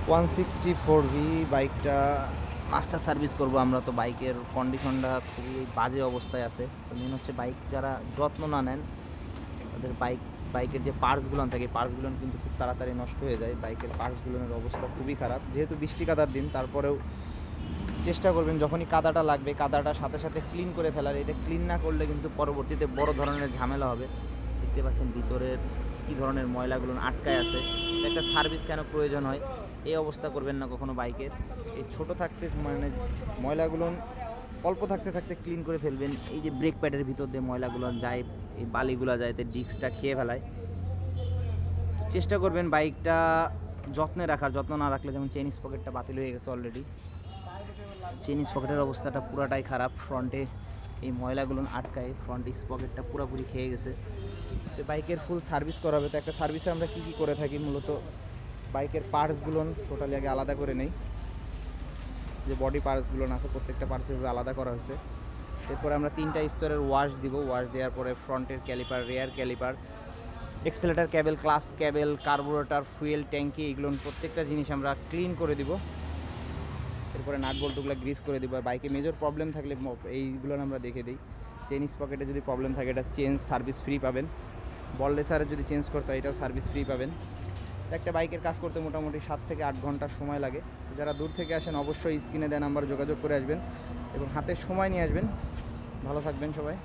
164V বাইকটা master service করব আমরা। তো বাইকের কন্ডিশনটা খুবই বাজে অবস্থায় আছে। তো মেন হচ্ছে বাইক যারা যত্ন না নেন তাদের বাইকের যে পার্টসগুলো থাকে পার্টসগুলো কিন্তু খুব তাড়াতাড়ি নষ্ট হয়ে যায়। বাইকের পার্টসগুলোর অবস্থা খুবই খারাপ। যেহেতু বৃষ্টি কাদার দিন, তারপরেও চেষ্টা করবেন যখনই কাদাটা লাগবে কাদাটা সাথে সাথে ক্লিন করে ফেলার। এটা ক্লিন না করলে কিন্তু পরবর্তীতে বড় ধরনের ঝামেলা হবে। দেখতে পাচ্ছেন ভিতরের কী ধরনের ময়লাগুলো আটকায় আছে। একটা সার্ভিস কেন প্রয়োজন হয়, এই অবস্থা করবেন না কখনো বাইকের। এই ছোটো থাকতে মানে ময়লাগুলো অল্প থাকতে থাকতে ক্লিন করে ফেলবেন। এই যে ব্রেক প্যাডের ভিতর দিয়ে ময়লাগুলো যায়, এই বালিগুলো যায়, তো ডিস্কটা খেয়ে ফেলায়। চেষ্টা করবেন বাইকটা যত্নে রাখার। যত্ন না রাখলে, যেমন চেইন স্পকেটটা বাতিল হয়ে গেছে অলরেডি। চেইন স্পকেটের অবস্থাটা পুরাটাই খারাপ। ফ্রন্টে এই ময়লাগুলো আটকায়, ফ্রন্ট স্পকেটটা পুরোপুরি খেয়ে গেছে। তো বাইকের ফুল সার্ভিস করা হবে। তো একটা সার্ভিসে আমরা কী করে থাকি, মূলত বাইকের পার্টসগুলো টোটালি আগে আলাদা করে নেই। যে বডি পার্টসগুলো আছে প্রত্যেকটা পার্টসের আলাদা করা হয়েছে। এরপরে আমরা 3টা স্তরের ওয়াশ দিব। ওয়াশ দেওয়ার পরে ফ্রন্টের caliper, rear caliper, accelerator cable, clutch cable, carburettor, fuel ট্যাঙ্কি, এগুলো প্রত্যেকটা জিনিস আমরা ক্লিন করে দিব। এরপরে নাট বল্টুগুলো গ্রিস করে দিব। বাইকে মেজর প্রবলেম থাকলে এইগুলো আমরা দেখে দিই। চেইন স্পকেটে যদি প্রবলেম থাকে এটা চেঞ্জ সার্ভিস ফ্রি পাবেন। বল রেসারে যদি চেঞ্জ করতে হয় এটাও সার্ভিস ফ্রি পাবেন। একটা বাইকের কাজ করতে মোটামুটি 7 থেকে 8 ঘন্টা সময় লাগে। যারা দূর থেকে আসেন অবশ্যই স্ক্রিনে দেওয়া নাম্বার যোগাযোগ করে আসবেন এবং হাতে সময় নিয়ে আসবেন। ভালো থাকবেন সবাই।